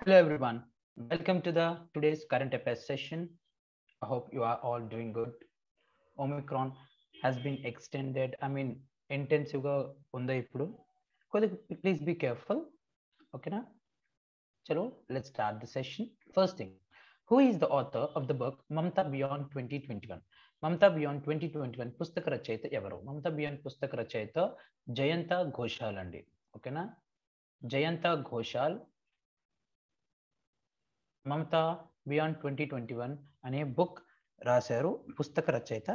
Hello everyone, welcome to the today's current affairs session. I hope you are all doing good. Omicron has been extended. Intensive ga unda ippudu. Please be careful. Okay na? Chalo, let's start the session. First thing, who is the author of the book Mamta Beyond 2021? Mamta Beyond 2021 పుస్తక రచయిత ఎవరు? Mamta Beyond పుస్తక రచయిత జయంత ఘోషాల్ అండి. ఓకేనా? Jayanta Ghoshal Mamata beyond 2021 అనే book రాశారు. పుస్తక రచయిత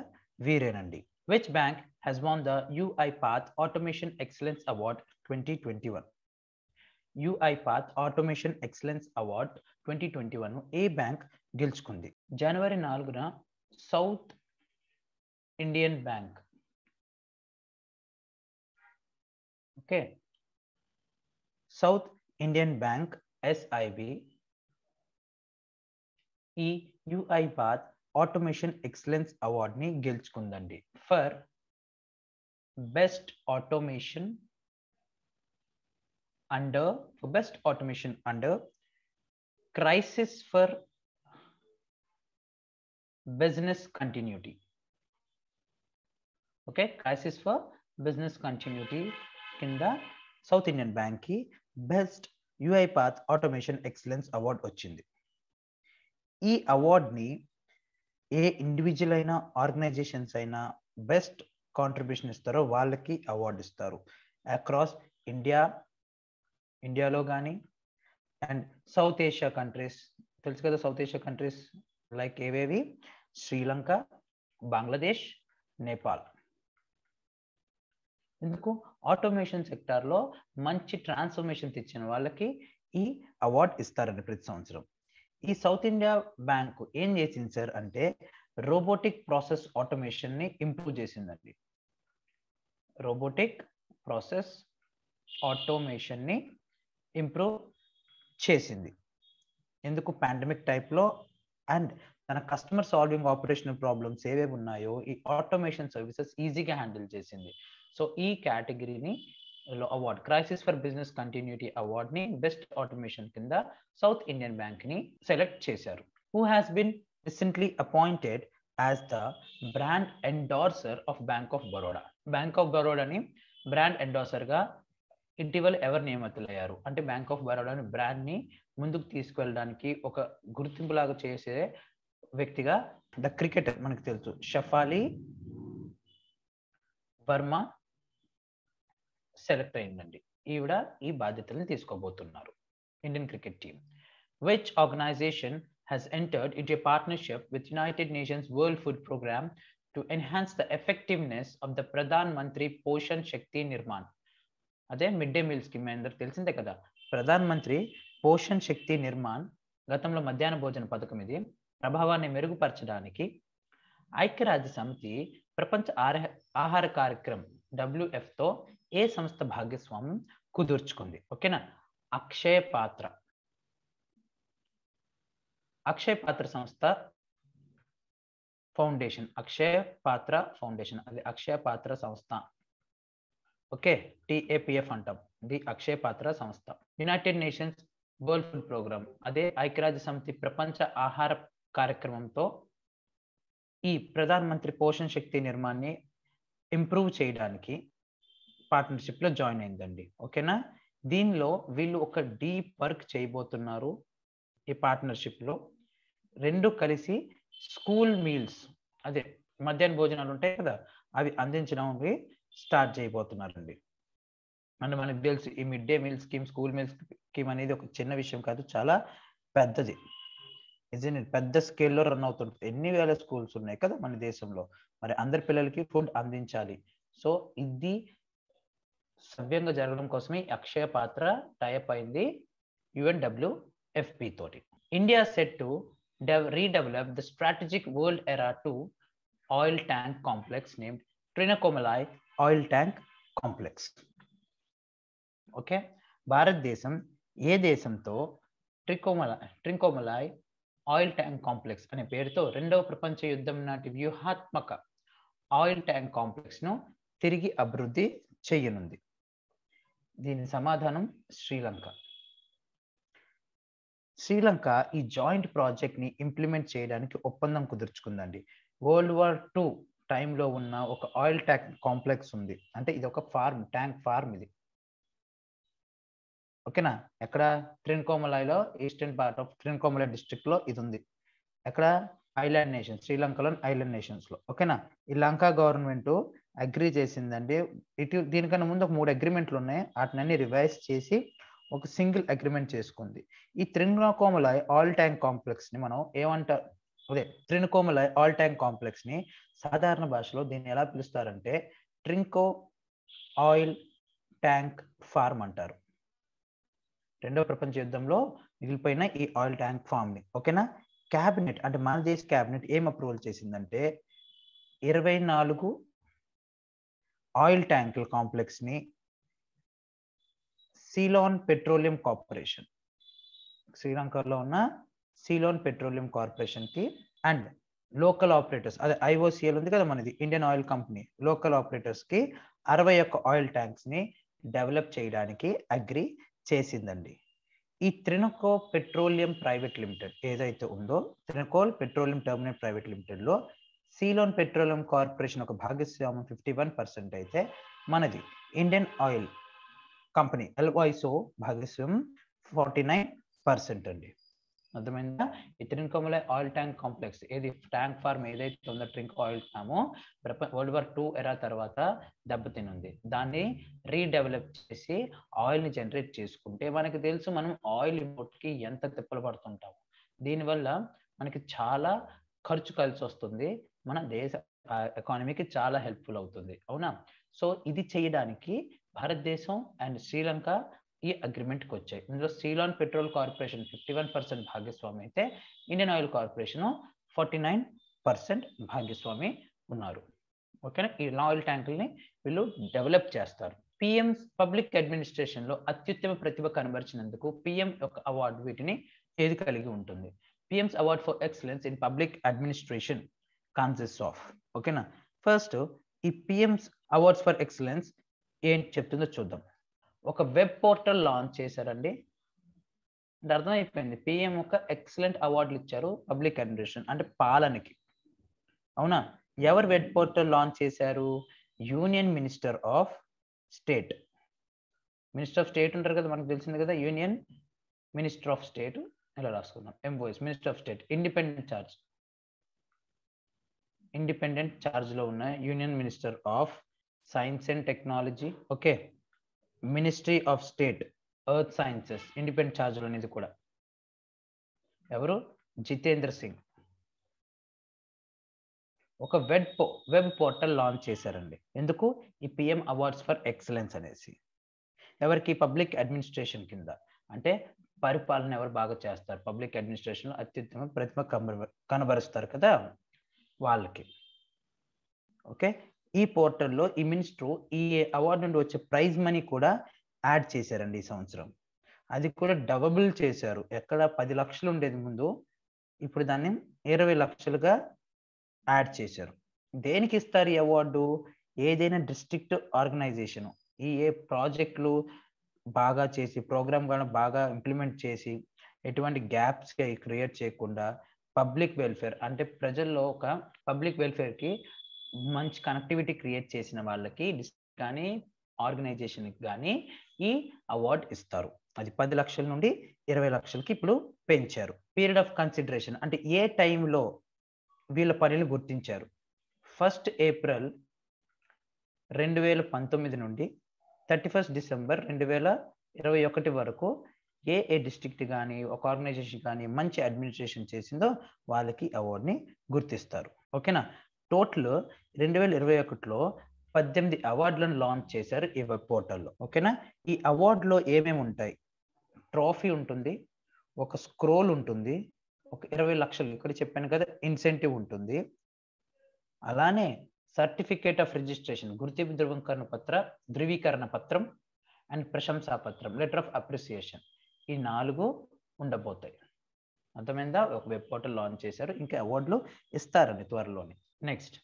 వీరేనండి. Which bank has won the UiPath automation excellence award 2021? UiPath automation excellence award 2021 ఏ బ్యాంక్ గెలుచుకుంది? జనవరి 4న south Indian bank. Okay, south Indian bank SIB ఈ UiPath ఆటోమేషన్ ఎక్సలెన్స్ అవార్డ్ ని గెలుచుకుందండి for best automation under crisis for business continuity. Okay, crisis for business continuity కింద south Indian bank కి best UiPath automation excellence award వచ్చింది. ఈ అవార్డ్ని ఏ individual అయినా ఆర్గనైజేషన్స్ అయినా బెస్ట్ కాంట్రిబ్యూషన్ ఇస్తారో వాళ్ళకి అవార్డు ఇస్తారు. అక్రాస్ ఇండియాలో కానీ అండ్ సౌత్ ఏషియా కంట్రీస్, తెలుసు కదా సౌత్ ఏషియా కంట్రీస్ లైక్ ఏవేవి? శ్రీలంక, బంగ్లాదేశ్, నేపాల్. ఎందుకు? ఆటోమేషన్ సెక్టార్లో మంచి ట్రాన్స్ఫర్మేషన్ తెచ్చిన వాళ్ళకి ఈ అవార్డ్ ఇస్తారండి ప్రతి సంవత్సరం. ఈ సౌత్ ఇండియా బ్యాంకు ఏం చేసింది సార్ అంటే రోబోటిక్ ప్రాసెస్ ఆటోమేషన్ ని ఇంప్రూవ్ చేసిందండి. రోబోటిక్ ప్రాసెస్ ఆటోమేషన్ ని ఇంప్రూవ్ చేసింది. ఎందుకు? పాండమిక్ టైప్లో అండ్ తన కస్టమర్ సాల్వింగ్ ఆపరేషనల్ ప్రాబ్లమ్స్ ఏవేవి ఉన్నాయో ఈ ఆటోమేషన్ సర్వీసెస్ ఈజీగా హ్యాండిల్ చేసింది. సో ఈ కేటగిరీని award crisis for business continuity award ని బెస్ట్ ఆటోమేషన్ కింద సౌత్ ఇండియన్ బ్యాంక్ ని సెలెక్ట్ చేశారు. Who has been recently appointed as the brand endorser of bank of Baroda? Bank of బరోడాని బ్రాండ్ ఎండార్సర్ గా ఇటీవల ఎవరు నియమితులయ్యారు అంటే బ్యాంక్ ఆఫ్ బరోడాని బ్రాండ్ ని ముందుకు తీసుకువెళ్ళడానికి ఒక గుర్తింపులాగా చేసే వ్యక్తిగా ద క్రికెటర్ మనకు తెలుసు షఫాలి వర్మ సెలెక్ట్ అయిందండి. ఈవిడ ఈ బాధ్యతలను తీసుకోబోతున్నారు. Indian cricket team. Which organisation has entered into a partnership with United Nations World Food Program to enhance the effectiveness of the Pradhan Mantri Poshan Shakti Nirman? అదే మిడ్ డే మీల్ స్కీమ్ అందరికి తెలిసిందే కదా. ప్రధాన్ మంత్రి పోషణ్ శక్తి నిర్మాణ్ గతంలో మధ్యాహ్న భోజన పథకం. ఇది ప్రభావాన్ని మెరుగుపరచడానికి ఐక్యరాజ్య సమితి ప్రపంచ ఆహార కార్యక్రమం WF తో ఏ సంస్థ భాగస్వామ్యం కుదుర్చుకుంది? ఓకేనా, అక్షయ పాత్ర సంస్థ ఫౌండేషన్, అక్షయ పాత్ర ఫౌండేషన్, అది అక్షయ పాత్ర సంస్థ. ఓకే, TAPF అంటాం, ఇది అక్షయ పాత్ర సంస్థ. United Nations World Food Programme, అదే ఐక్యరాజ్య సమితి ప్రపంచ ఆహార కార్యక్రమంతో ఈ ప్రధాన్ మంత్రి పోషణ్ శక్తి నిర్మాణాన్ని ఇంప్రూవ్ చేయడానికి పార్ట్నర్షిప్ లో జాయిన్ అయిందండి. ఓకేనా, దీనిలో వీళ్ళు ఒక డీప్ వర్క్ చేయబోతున్నారు. ఈ పార్ట్నర్షిప్ లో రెండు కలిసి స్కూల్ మీల్స్, అదే మధ్యాహ్న భోజనాలు ఉంటాయి కదా, అవి అందించడానికి స్టార్ట్ చేయబోతున్నారండి. అంటే మనకు తెలుసు ఈ mid day meal scheme, school meal scheme అనేది ఒక చిన్న విషయం కాదు, చాలా పెద్దది. పెద్ద స్కేల్లో రన్ అవుతుంటుంది. ఎన్ని వేల స్కూల్స్ ఉన్నాయి కదా మన దేశంలో, మరి అందరి పిల్లలకి ఫుడ్ అందించాలి. సో ఇది సవ్యంగా జరగడం కోసమే అక్షయ పాత్ర టైప్ అయింది UNWFP తోటి. India set to redevelop the strategic world era 2 oil tank complex named Trincomalee oil tank complex. Okay, భారతదేశం ఏ దేశంతో ట్రింకోమలాయ్ ఆయిల్ ట్యాంక్ కాంప్లెక్స్ అనే పేరుతో రెండవ ప్రపంచ యుద్ధం నాటి వ్యూహాత్మక ఆయిల్ ట్యాంక్ కాంప్లెక్స్ ను తిరిగి అభివృద్ధి చేయనుంది? దీని సమాధానం శ్రీలంక. శ్రీలంక ఈ జాయింట్ ప్రాజెక్ట్ ని ఇంప్లిమెంట్ చేయడానికి ఒప్పందం కుదుర్చుకుందండి. వరల్డ్ వార్ 2 టైంలో ఉన్న ఒక ఆయిల్ ట్యాంక్ కాంప్లెక్స్ ఉంది. అంటే ఇది ఒక ఫార్మ్, ట్యాంక్ ఫార్మ్ ఇది. ఓకేనా? ఎక్కడ? త్రిన్కోమలైలో, ఈస్టర్న్ పార్ట్ ఆఫ్ త్రిన్కోమలై డిస్ట్రిక్ట్ లో ఇది ఉంది. ఎక్కడ? ఐలాండ్ నేషన్, శ్రీలంకలో ఐలాండ్ నేషన్స్ లో. ఓకేనా? ఈ లంకా గవర్నమెంట్ అగ్రీ చేసిందండి. దీనికన్నా ముందు ఒక 3 అగ్రిమెంట్లు ఉన్నాయి. వాటిని రివైజ్ చేసి ఒక సింగిల్ అగ్రిమెంట్ చేసుకుంది. ఈ త్రిన్కోమలై ఆయిల్ ట్యాంక్ కాంప్లెక్స్ ని మనం ఏమంటారు? అదే త్రిన్కోమలై ఆయిల్ ట్యాంక్ కాంప్లెక్స్ ని సాధారణ భాషలో దీన్ని ఎలా పిలుస్తారంటే ట్రింకో ఆయిల్ ట్యాంక్ ఫార్మ్ అంటారు. రెండవ ప్రపంచ యుద్ధంలో మిగిలిపోయిన ఈ ఆయిల్ ట్యాంక్ ఫామ్ ని. ఓకేనా? క్యాబినెట్ అంటే మన దేశ క్యాబినెట్ ఏం అప్రూవల్ చేసిందంటే 24 ఆయిల్ ట్యాంకుల కాంప్లెక్స్ ని సీలోన్ పెట్రోలియం కార్పొరేషన్, శ్రీలంకలో ఉన్న సీలోన్ పెట్రోలియం కార్పొరేషన్ కి అండ్ లోకల్ ఆపరేటర్స్, అదే ఐఓసిఎల్ ఉంది కదా మనది, Indian oil company, local operators కి 61 ఆయిల్ ట్యాంక్స్ ని డెవలప్ చేయడానికి అగ్రి చేసిందండి. ఈ త్రినకో పెట్రోలియం ప్రైవేట్ లిమిటెడ్ ఏదైతే ఉందో, త్రినకోల్ పెట్రోలియం టర్మినల్ ప్రైవేట్ లిమిటెడ్ లో సీలోన్ పెట్రోలియం కార్పొరేషన్ ఒక భాగస్వామ్యం 51% అయితే మనది ఇండియన్ ఆయిల్ కంపెనీ ఎల్వైసో భాగస్వామ్యం 49% అండి. అర్థమైందా? ఈ త్రిన్కోమలై ఆయిల్ ట్యాంక్ కాంప్లెక్స్ ఏది ట్యాంక్ ఫార్మ్ ఏదైతే ఉందో ట్రింక్ ఆయిల్ ఫాము వరల్డ్ వార్ 2 ఎరా తర్వాత దెబ్బతినుంది. దాన్ని రీడెవలప్ చేసి ఆయిల్ ని జనరేట్ చేసుకుంటే మనకి తెలుసు మనం ఆయిల్ ఇంపోర్ట్ కి ఎంత తిప్పలు పడుతుంటాము. దీనివల్ల మనకి చాలా ఖర్చు కలిసి వస్తుంది, మన దేశ ఎకానమీకి చాలా హెల్ప్ఫుల్ అవుతుంది. అవునా? సో ఇది చేయడానికి భారతదేశం అండ్ శ్రీలంక ఈ అగ్రిమెంట్కి వచ్చాయి. ఇందులో సీలాన్ పెట్రోల్ కార్పొరేషన్ 51% భాగస్వామి అయితే ఇండియన్ ఆయిల్ కార్పొరేషన్ 49% భాగస్వామి ఉన్నారు. ఓకేనా? ఈ ఆయిల్ ట్యాంకుల్ని వీళ్ళు డెవలప్ చేస్తారు. పిఎం పబ్లిక్ అడ్మినిస్ట్రేషన్ లో అత్యుత్తమ ప్రతిభ కనబరిచినందుకు పిఎం యొక్క అవార్డు వీటిని ఏది కలిగి ఉంటుంది? PM's award for excellence in public administration consist of. ఓకేనా? ఫస్ట్ ఈ పిఎంస్ అవార్డ్స్ ఫర్ ఎక్సలెన్స్ ఏంటి చెప్తుందో చూద్దాం. ఒక వెబ్ పోర్టల్ లాంచ్ చేశారండి. అంటే అర్థమైపోయింది, పిఎం ఒక ఎక్సలెంట్ అవార్డులు ఇచ్చారు పబ్లిక్ అడ్మినిస్ట్రేషన్ అంటే పాలనకి. అవునా? ఎవరు వెబ్ పోర్టల్ లాంచ్ చేశారు? Union minister of state. Minister of state ఉంటారు కదా, మనకు తెలిసింది కదా, యూనియన్ మినిస్టర్ ఆఫ్ స్టేట్ ఇలా రాసుకుందాం. MOS minister of state, independent charge లో ఉన్న union minister of science and technology. Okay, ministry of state earth sciences independent charge అనేది కూడా ఎవరు? జితేంద్ర సింగ్. ఒక వెబ్ పోర్టల్ లాంచ్ చేశారండి. ఎందుకు? ఈ పిఎం అవార్డ్స్ ఫర్ ఎక్సలెన్స్ అనేసి. ఎవరికి? పబ్లిక్ అడ్మినిస్ట్రేషన్ కింద. అంటే పరిపాలన ఎవరు బాగా చేస్తారు, పబ్లిక్ అడ్మినిస్ట్రేషన్ లో అత్యుత్తమ ప్రతిభ కనబరుస్తారు కదా వాళ్ళకి. ఓకే, ఈ పోర్టల్లో ఈ మినిస్టర్ ఈ అవార్డు నుండి వచ్చే ప్రైజ్ మనీ కూడా యాడ్ చేశారండి ఈ సంవత్సరం. అది కూడా డబుల్ చేశారు. ఎక్కడ 10 లక్షలు ఉండేది ముందు, ఇప్పుడు దాన్ని 20 లక్షలుగా యాడ్ చేశారు. దేనికి ఇస్తారు ఈ అవార్డు? ఏదైనా డిస్ట్రిక్ట్ ఆర్గనైజేషన్ ఏ ప్రాజెక్టులు బాగా చేసి, ప్రోగ్రామ్ కూడా బాగా ఇంప్లిమెంట్ చేసి, ఎటువంటి గ్యాప్స్ క్రియేట్ చేయకుండా పబ్లిక్ వెల్ఫేర్ అంటే ప్రజల్లో ఒక పబ్లిక్ వెల్ఫేర్ కి మంచి కనెక్టివిటీ క్రియేట్ చేసిన వాళ్ళకి కానీ ఆర్గనైజేషన్కి కానీ ఈ అవార్డు ఇస్తారు. అది 10 లక్షల నుండి 20 లక్షలకి ఇప్పుడు పెంచారు. పీరియడ్ ఆఫ్ కన్సిడరేషన్ అంటే ఏ టైంలో వీళ్ళ పనిని గుర్తించారు? 1 ఏప్రిల్ 2019 నుండి 31 డిసెంబర్ 2021 వరకు ఏ డిస్ట్రిక్ట్ కానీ ఒక ఆర్గనైజేషన్ కానీ మంచి అడ్మినిస్ట్రేషన్ చేసిందో వాళ్ళకి అవార్డుని గుర్తిస్తారు. ఓకేనా? టోటల్ 2021లో 18 అవార్డులను లాంచ్ చేశారు ఈ వెబ్ పోర్టల్లో. ఓకేనా? ఈ అవార్డులో ఏమేమి ఉంటాయి? ట్రోఫీ ఉంటుంది, ఒక స్క్రోల్ ఉంటుంది, ఒక 20 లక్షలు ఇక్కడ చెప్పాను కదా ఇన్సెంటివ్ ఉంటుంది, అలానే సర్టిఫికేట్ ఆఫ్ రిజిస్ట్రేషన్ గుర్తింపు ధృవీకరణ పత్రం అండ్ ప్రశంసా పత్రం లెటర్ ఆఫ్ అప్రిసియేషన్, ఈ 4 ఉండబోతాయి. అర్థమైందా? ఒక వెబ్ పోర్టల్ లాంచ్ చేశారు, ఇంకా అవార్డులు ఇస్తారండి త్వరలోనే. Next,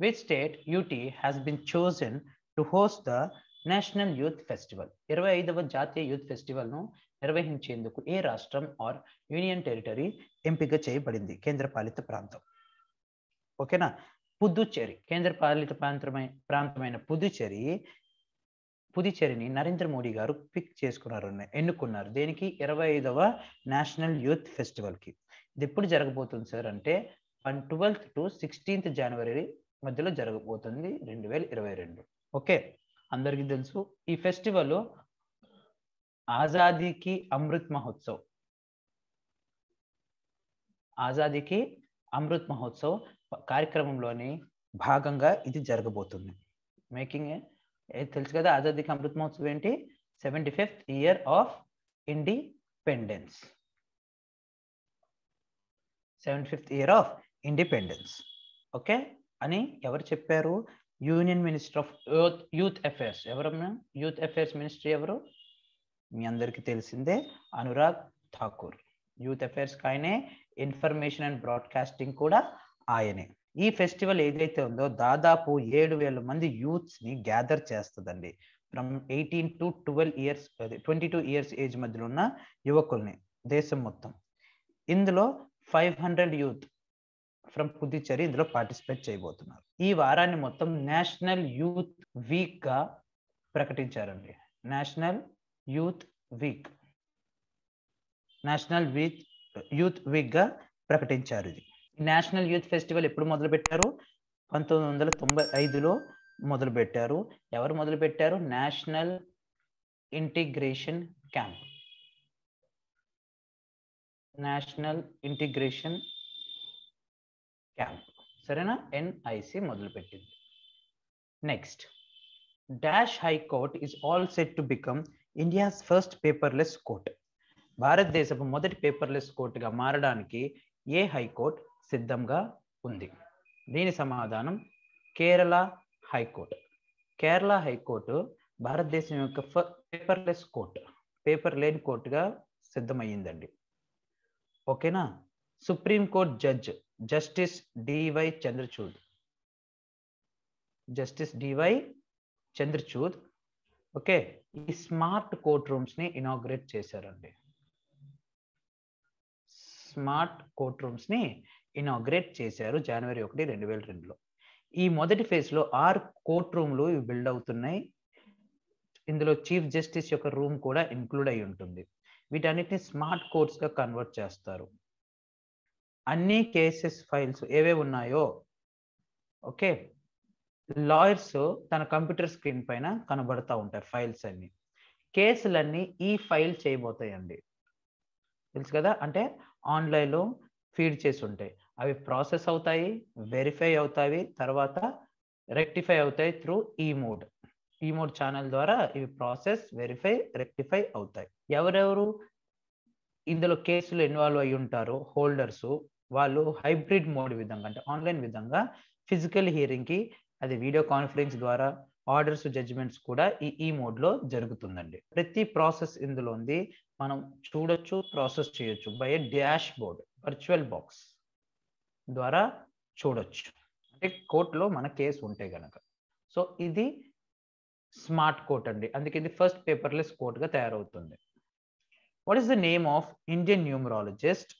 which state UT has been chosen to host the national youth festival 25వ జాతీయ యూత్ ఫెస్టివల్ ను నిర్వహించేందుకు ఏ రాష్ట్రం ఆర్ యూనియన్ టెరిటరీ ఎంపిక చేయబడింది? కేంద్రపాలిత ప్రాంతం. ఓకేనా? పుదుచ్చేరి. కేంద్రపాలిత ప్రాంతమైన పుదుచ్చేరిని నరేంద్ర మోడీ గారు ఎన్నుకున్నారు. దేనికి? 25వ నేషనల్ యూత్ ఫెస్టివల్ కి. ఇది ఎప్పుడు జరగబోతుంది సార్ అంటే 12th to 16th జనవరి మధ్యలో జరగబోతుంది 2022. ఓకే, అందరికీ తెలుసు. ఈ ఫెస్టివల్ ఆజాదీకి అమృత్ మహోత్సవ్ కార్యక్రమంలోని భాగంగా ఇది జరగబోతుంది. తెలుసు కదా, ఆజాదీకి అమృత్ మహోత్సవ్ ఏంటి? 75th year of independence. 75th year of independence. Okay అని ఎవరు చెప్పారు? Union minister of youth affairs. ఎవరన్నా యూత్ అఫైర్స్ మినిస్ట్రీ ఎవరు? మీ అందరికీ తెలిసిందే, అనురాగ్ ఠాకూర్. యూత్ అఫైర్స్ ఆయనే, ఇన్ఫర్మేషన్ అండ్ బ్రాడ్కాస్టింగ్ కూడా ఆయనే. ఈ ఫెస్టివల్ ఏదైతే ఉందో దాదాపు 7,000 మంది యూత్స్ ని గ్యాదర్ చేస్తుందండి. ఫ్రమ్ 18 to 22 ఇయర్స్ ఏజ్ మధ్యలో ఉన్న యువకుల్ని దేశం మొత్తం. ఇందులో 500 యూత్ ఫ్రమ్ పుదుచ్చేరి ఇందులో పార్టిసిపేట్ చేయబోతున్నారు. ఈ వారాన్ని మొత్తం నేషనల్ యూత్ వీక్ గా ప్రకటించారండి. నేషనల్ యూత్ వీక్ గా ప్రకటించారు. ఇది నేషనల్ యూత్ ఫెస్టివల్ ఎప్పుడు మొదలు పెట్టారు? 1995లో మొదలు పెట్టారు. ఎవరు మొదలు పెట్టారు? National integration camp. సరేనా? NIC మొదలు పెట్టింది. Next, dash high court is all set to become India's first paperless court. భారతదేశపు మొదటి పేపర్లెస్ కోర్టుగా మారడానికి ఏ హైకోర్టు సిద్ధంగా ఉంది? దీని సమాధానం కేరళ హైకోర్టు. కేరళ హైకోర్టు భారతదేశం యొక్క పేపర్లెస్ కోర్టు, పేపర్ లేని కోర్టుగా సిద్ధమయ్యిందండి. ఓకేనా? Supreme Court judge justice DY Chandrachud okay, ఈ స్మార్ట్ కోర్ట్ రూమ్స్ ని ఇనాగ్రేట్ చేశారండి. జనవరి 1, 2002లో. ఈ మొదటి ఫేజ్ లో 6 కోర్ట్ రూమ్లు బిల్డ్ అవుతున్నాయి. ఇందులో చీఫ్ జస్టిస్ యొక్క రూమ్ కూడా ఇంక్లూడ్ అయి ఉంటుంది. వీటన్నిటిని స్మార్ట్ కోర్ట్స్ గా కన్వర్ట్ చేస్తారు. అన్ని కేసెస్ ఫైల్స్ ఏవే ఉన్నాయో ఓకే, లాయర్స్ తన కంప్యూటర్ స్క్రీన్ పైన కనబడతా ఉంటాయి. ఫైల్స్ అన్ని, కేసులన్నీ ఈ ఫైల్ చేయబోతాయండి. తెలుసు కదా, అంటే ఆన్లైన్లో ఫీడ్ చేసి ఉంటాయి. అవి ప్రాసెస్ అవుతాయి, వెరిఫై అవుతాయి, తర్వాత రెక్టిఫై అవుతాయి త్రూ ఈమోడ్ ఛానల్ ద్వారా. ఇవి ప్రాసెస్, వెరిఫై, రెక్టిఫై అవుతాయి. ఎవరెవరు ఇందులో కేసులు ఇన్వాల్వ్ అయి ఉంటారో హోల్డర్స్, వాళ్ళు హైబ్రిడ్ మోడ్ విధంగా, అంటే ఆన్లైన్ విధంగా ఫిజికల్ హియరింగ్ కి, అది వీడియో కాన్ఫరెన్స్ ద్వారా ఆర్డర్స్, జడ్జిమెంట్స్ కూడా ఈ మోడ్ లో జరుగుతుందండి. ప్రతి ప్రాసెస్ ఇందులో ఉంది, మనం చూడొచ్చు, ప్రాసెస్ చేయొచ్చు by dash board, virtual box ద్వారా చూడొచ్చు. అంటే కోర్టులో మన కేసు ఉంటే గనక. సో ఇది స్మార్ట్ కోర్ట్ అండి. అందుకే ఇది ఫస్ట్ పేపర్లెస్ కోర్ట్ గా తయారవుతుంది. What is the name of Indian numerologist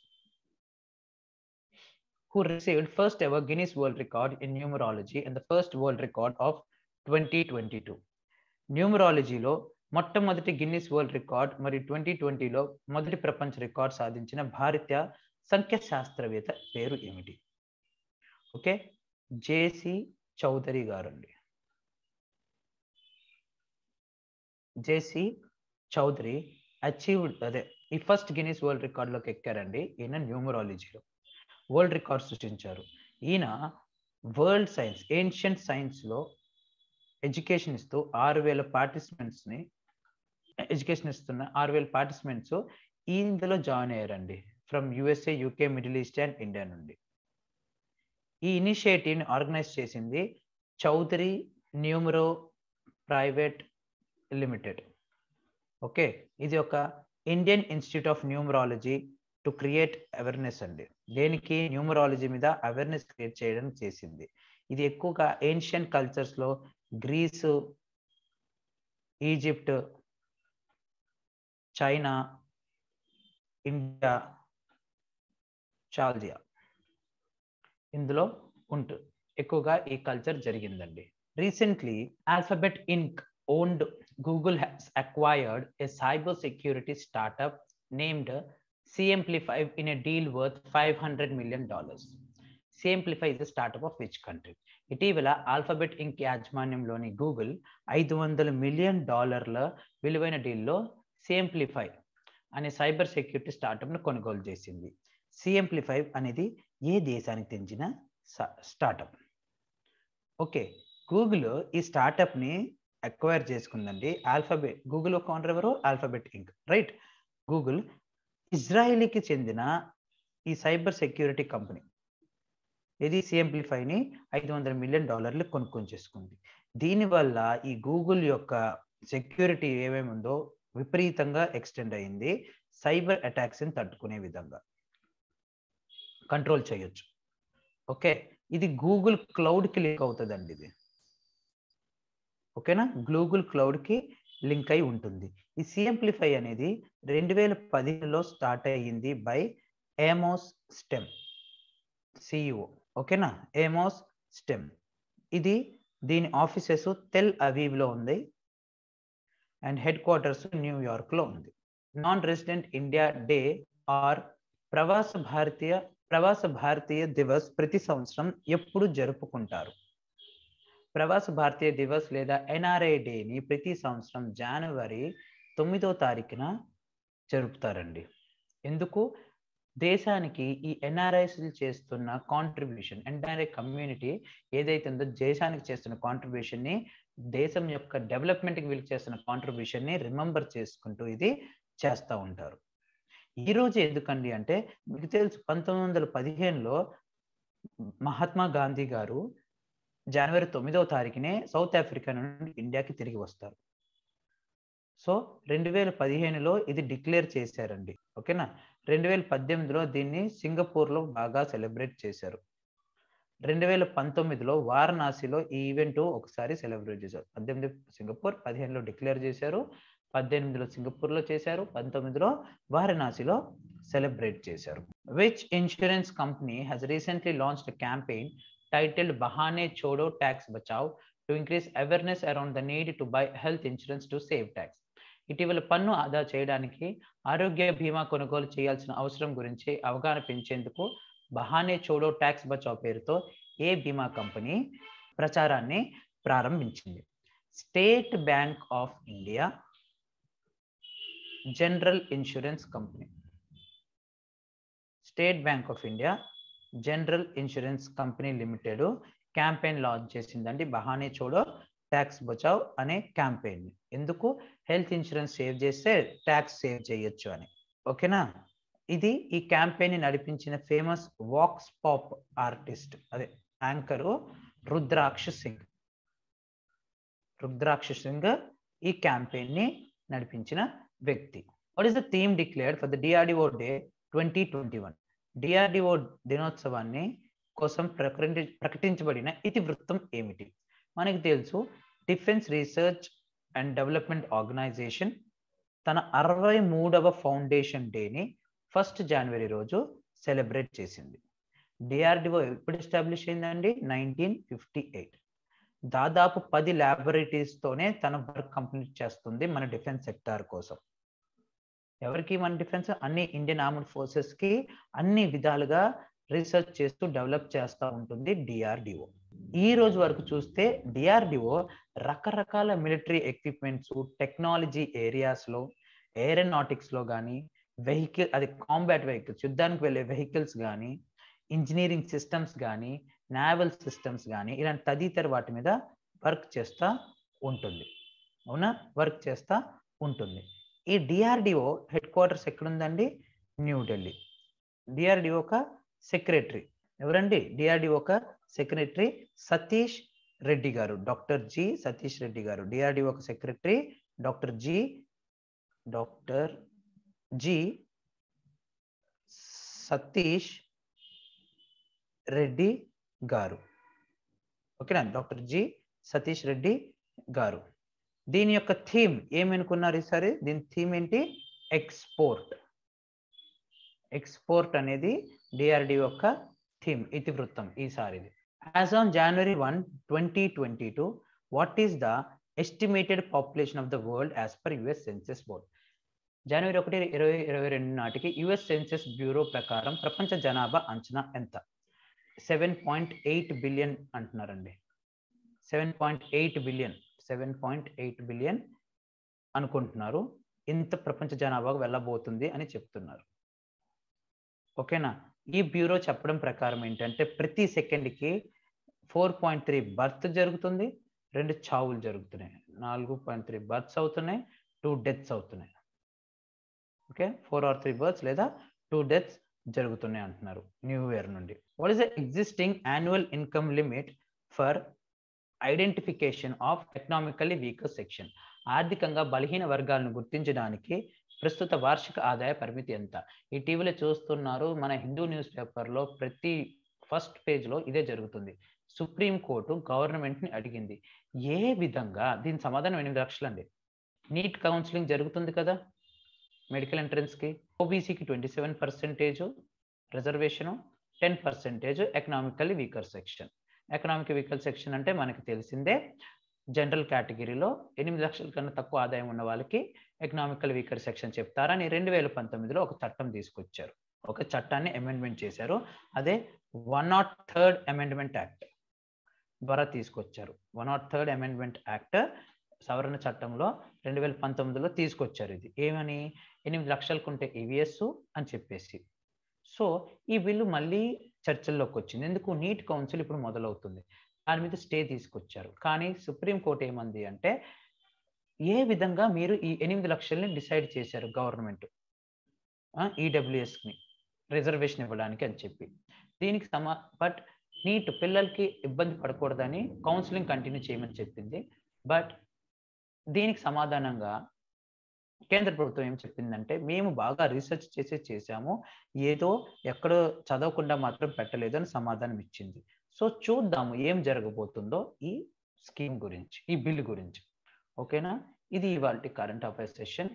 who received first ever Guinness World Record in numerology and the first world record of 2022? న్యూమరాలజీలో మొట్టమొదటి గిన్నిస్ వరల్డ్ రికార్డ్ మరియు 2020లో మొదటి ప్రపంచ రికార్డ్ సాధించిన భారతీయ సంఖ్యాశాస్త్రవేత్త పేరు ఏమిటి? ఓకే, జేసి చౌదరి గారు అండి. జేసి చౌదరి ఈ ఫస్ట్ గిన్నిస్ వరల్డ్ రికార్డ్ లోకి ఎక్కారండి. ఈయన న్యూమరాలజీలో వరల్డ్ రికార్డ్ సృష్టించారు. ఈయన వరల్డ్ సైన్స్, ఏన్షియంట్ సైన్స్ లో ఎడ్యుకేషన్ ఇస్తూ 6,000 పార్టిసిపెంట్స్ ఇందులో జాయిన్ అయ్యారండి. From USA, UK, middle east and India నుండి. ఈ ఇనిషియేటివ్ ని ఆర్గనైజ్ చేసింది Chaudhary numero private limited. Okay, ఇది ఒక Indian institute of numerology to create awareness అండి. దేనికి? న్యూమరాలజీ మీద అవేర్నెస్ క్రియేట్ చేయడం చేసింది. ఇది ఎక్కువగా ఏన్షియంట్ కల్చర్స్ లో Greece, Egypt, China, India, Georgia ఇందులో ఎక్కువగా ఈ కల్చర్ జరిగిందండి. Recently Alphabet Inc owned Google has acquired a cyber security startup named Cmplify in a deal worth $500 million. Cmplify is a startup of which country? ఇటీవల alphabet ఇంక్ యాజమాన్యంలోని Google $500 million విలువైన డీల్లో Cmplify అనే cyber security స్టార్టప్ను కొనుగోలు చేసింది. Cmplify అనేది ఏ దేశానికి చెందిన startup? Okay, Google ఈ స్టార్టప్ని అక్వైర్ చేసుకుందండి. గూగుల్ ఓనర్ ఎవరు? ఆల్ఫాబెట్ ఇంక్, రైట్. గూగుల్ ఇజ్రాయిలీకి చెందిన ఈ సైబర్ సెక్యూరిటీ కంపెనీ ఇది Cmplifyని $500 మిలియన్ కొనుక్కొని చేసుకుంది. దీనివల్ల ఈ గూగుల్ యొక్క సెక్యూరిటీ ఏమేమి ఉందో విపరీతంగా ఎక్స్టెండ్ అయింది. సైబర్ అటాక్స్ని తట్టుకునే విధంగా కంట్రోల్ చేయొచ్చు. ఓకే, ఇది గూగుల్ క్లౌడ్కి లింక్ అవుతుందండి. ఇది ఓకేనా, గూగుల్ క్లౌడ్కి లింక్ అయి ఉంటుంది. ఈ Cmplify అనేది 2015లో స్టార్ట్ అయ్యింది బై ఏమోస్ స్టెమ్ CEO. ఓకేనా, ఏమోస్ స్టెమ్. దీని ఆఫీసెస్ టెల్ అవీవ్లో ఉంది అండ్ హెడ్ క్వార్టర్స్ న్యూయార్క్లో ఉంది. Non resident India day or ప్రవాస భారతీయ దివస్ ప్రతి సంవత్సరం ఎప్పుడు జరుపుకుంటారు? ప్రవాస భారతీయ దివస్ లేదా NRI డేని ప్రతి సంవత్సరం జనవరి 9వ తారీఖున జరుపుతారండి. ఎందుకు? దేశానికి ఈ NRIs చేస్తున్న కాంట్రిబ్యూషన్, NRI కమ్యూనిటీ ఏదైతే ఉందో దేశానికి చేస్తున్న కాంట్రిబ్యూషన్ని, దేశం యొక్క డెవలప్మెంట్కి వీళ్ళు చేస్తున్న కాంట్రిబ్యూషన్ని రిమెంబర్ చేసుకుంటూ ఇది చేస్తూ ఉంటారు. ఈరోజు ఎందుకండి అంటే మీకు తెలుసు 1915లో మహాత్మా గాంధీ గారు జనవరి 9వ తారీఖునే సౌత్ ఆఫ్రికా నుండి ఇండియాకి తిరిగి వస్తారు. సో 2015లో ఇది డిక్లేర్ చేశారండి. ఓకేనా, 2018లో దీన్ని సింగపూర్లో బాగా సెలబ్రేట్ చేశారు. 2019లో వారణాసిలో ఈ ఈవెంట్ ఒకసారి సెలబ్రేట్ చేశారు. 18 సింగపూర్, 15లో డిక్లేర్ చేశారు, 18లో సింగపూర్లో చేశారు, 19లో వారణాసిలో సెలబ్రేట్ చేశారు. Which insurance company has recently launched a campaign titled Bahane Chodo Tax Bachao to increase awareness around the need to buy health insurance to save tax? ఇటీవల పన్ను ఆదా చేయడానికి ఆరోగ్య బీమా కొనుగోలు చేయాల్సిన అవసరం గురించి అవగాహన పెంచేందుకు బహానే చోడో ట్యాక్స్ బచావ్ పేరుతో ఏ బీమా కంపెనీ ప్రచారాన్ని ప్రారంభించింది? State bank of India, general insurance company. State bank of India, general insurance company limited campaign launch చేసిందండి, బహానే చోడో ట్యాక్స్ బచావ్ అనే క్యాంపెయిన్. ఎందుకు? హెల్త్ ఇన్సూరెన్స్ సేవ్ చేస్తే ట్యాక్స్ సేవ్ చేయొచ్చు అని. ఓకేనా, ఈ క్యాంపెయిన్ ని నడిపించిన ఫేమస్ వాక్స్ పాప్ ఆర్టిస్ట్, అదే యాంకరు రుద్రాక్ష సింగ్ ఈ క్యాంపెయిన్ ని నడిపించిన వ్యక్తి. What is the theme declared for the DRDO day 2021? DRDO దినోత్సవాన్ని కోసం ప్రకటించబడిన ఇతివృత్తం ఏమిటి? మనకి తెలుసు, defence research and development organisation తన 63వ ఫౌండేషన్ డేని 1 జనవరి రోజు సెలబ్రేట్ చేసింది. DRDO ఎప్పుడు ఎస్టాబ్లిష్ అయిందండి? 1958. దాదాపు 10 ల్యాబొరేటరీస్తోనే తన వర్క్ కంప్లీట్ చేస్తుంది మన డిఫెన్స్ సెక్టార్ కోసం. ఎవరికి? మన డిఫెన్స్, అన్ని ఇండియన్ ఆర్మ్డ్ ఫోర్సెస్ కి అన్ని విధాలుగా రీసెర్చ్ చేస్తూ డెవలప్ చేస్తూ ఉంటుంది DRDO. ఈ రోజు వరకు చూస్తే DRDO రకరకాల మిలిటరీ ఎక్విప్మెంట్స్, టెక్నాలజీ ఏరియాస్లో, ఏరోనాటిక్స్లో కానీ, కాంబాట్ వెహికల్స్, యుద్ధానికి వెళ్ళే వెహికల్స్ కానీ, ఇంజనీరింగ్ సిస్టమ్స్ కానీ, నావల్ సిస్టమ్స్ కానీ, ఇలాంటి తదితర వాటి మీద వర్క్ చేస్తూ ఉంటుంది. అవునా, వర్క్ చేస్తూ ఉంటుంది. ఈ DRDO హెడ్ క్వార్టర్స్ ఎక్కడుందండి? న్యూఢిల్లీ. DRDO ఒక సెక్రటరీ ఎవరండి? DRDO ఒక సెక్రటరీ సతీష్ రెడ్డి గారు, డాక్టర్ జి సతీష్ రెడ్డి గారు. DRDO ఒక secretary doctor G Satish Reddy గారు. ఓకేనా, డాక్టర్ జి సతీష్ రెడ్డి గారు. దీని యొక్క థీమ్ ఏమనుకున్నారు ఈసారి? దీని థీమ్ ఏంటి? ఎక్స్పోర్ట్. ఎక్స్పోర్ట్ అనేది డిఆర్డిఓ యొక్క థీమ్, ఇతివృత్తం ఈసారిది. As on January 1, 2022, what is the estimated population of the world as per US Census Board? January 1, 2022 నాటికి యుఎస్ సెన్సస్ బ్యూరో ప్రకారం ప్రపంచ జనాభా అంచనా ఎంత? 7.8 బిలియన్ అంటున్నారండి. 7.8 బిలియన్ అనుకుంటున్నారు. ఇంత ప్రపంచ జనాభాకు వెళ్ళబోతుంది అని చెప్తున్నారు. ఓకేనా? ఈ బ్యూరో చెప్పడం ప్రకారం ఏంటంటే ప్రతి సెకండ్కి 4.3 బర్త్ జరుగుతుంది, 2 చావులు జరుగుతున్నాయి. 4.3 బర్త్స్ అవుతున్నాయి, 2 డెత్స్ అవుతున్నాయి. ఓకే, 4 or 3 బర్త్స్ లేదా 2 డెత్స్ జరుగుతున్నాయి అంటున్నారు న్యూ ఇయర్ నుండి. What is the existing annual income limit for identification of economically weaker section? ఆర్థికంగా బలహీన వర్గాలను గుర్తించడానికి ప్రస్తుత వార్షిక ఆదాయ పరిమితి ఎంత? ఇటీవల చూస్తున్నారు మన హిందూ న్యూస్ పేపర్లో ప్రతి ఫస్ట్ పేజ్లో ఇదే జరుగుతుంది. సుప్రీం కోర్టు గవర్నమెంట్ని అడిగింది ఏ విధంగా, దీని సమాధానం 8 లక్షలండి. నీట్ కౌన్సిలింగ్ జరుగుతుంది కదా మెడికల్ ఎంట్రన్స్కి, ఓబీసీకి 27% reservation, 10% economically weaker section. Economic weaker section అంటే మనకి తెలిసిందే, జనరల్ కేటగిరీలో 8 లక్షల కన్నా తక్కువ ఆదాయం ఉన్న వాళ్ళకి ఎకనామికల్ వీకర్ సెక్షన్ చెప్తారని 2019లో ఒక చట్టం తీసుకొచ్చారు. ఒక చట్టాన్ని అమెండ్మెంట్ చేశారు. అదే 103rd అమెండ్మెంట్ యాక్ట్ ద్వారా తీసుకొచ్చారు. 103rd అమెండ్మెంట్ యాక్ట్ సవరణ చట్టంలో 2019లో తీసుకొచ్చారు. ఇది ఏమని? 8 లక్షలకు ఉంటే ఈవీఎస్ అని చెప్పేసి. సో ఈ బిల్లు మళ్ళీ చర్చల్లోకి వచ్చింది. ఎందుకు? నీట్ కౌన్సిల్ ఇప్పుడు మొదలవుతుంది, దాని మీద స్టే తీసుకొచ్చారు. కానీ సుప్రీంకోర్టు ఏమంది అంటే ఏ విధంగా మీరు ఈ 8 లక్షల్ని డిసైడ్ చేశారు గవర్నమెంట్ ఈడబ్ల్యూఎస్ని రిజర్వేషన్ ఇవ్వడానికి అని చెప్పి. దీనికి బట్ నీట్ పిల్లలకి ఇబ్బంది పడకూడదని కౌన్సిలింగ్ కంటిన్యూ చేయమని చెప్పింది. బట్ దీనికి సమాధానంగా కేంద్ర ప్రభుత్వం ఏం చెప్పిందంటే మేము బాగా రీసెర్చ్ చేసాము, ఏదో ఎక్కడో చదవకుండా మాత్రం పెట్టలేదు అని సమాధానం ఇచ్చింది. సో చూద్దాము ఏం జరగబోతుందో ఈ స్కీమ్ గురించి, ఈ బిల్లు గురించి. ఓకేనా? ఇది ఇవాల్టి కరెంట్ అఫైర్స్ సెషన్.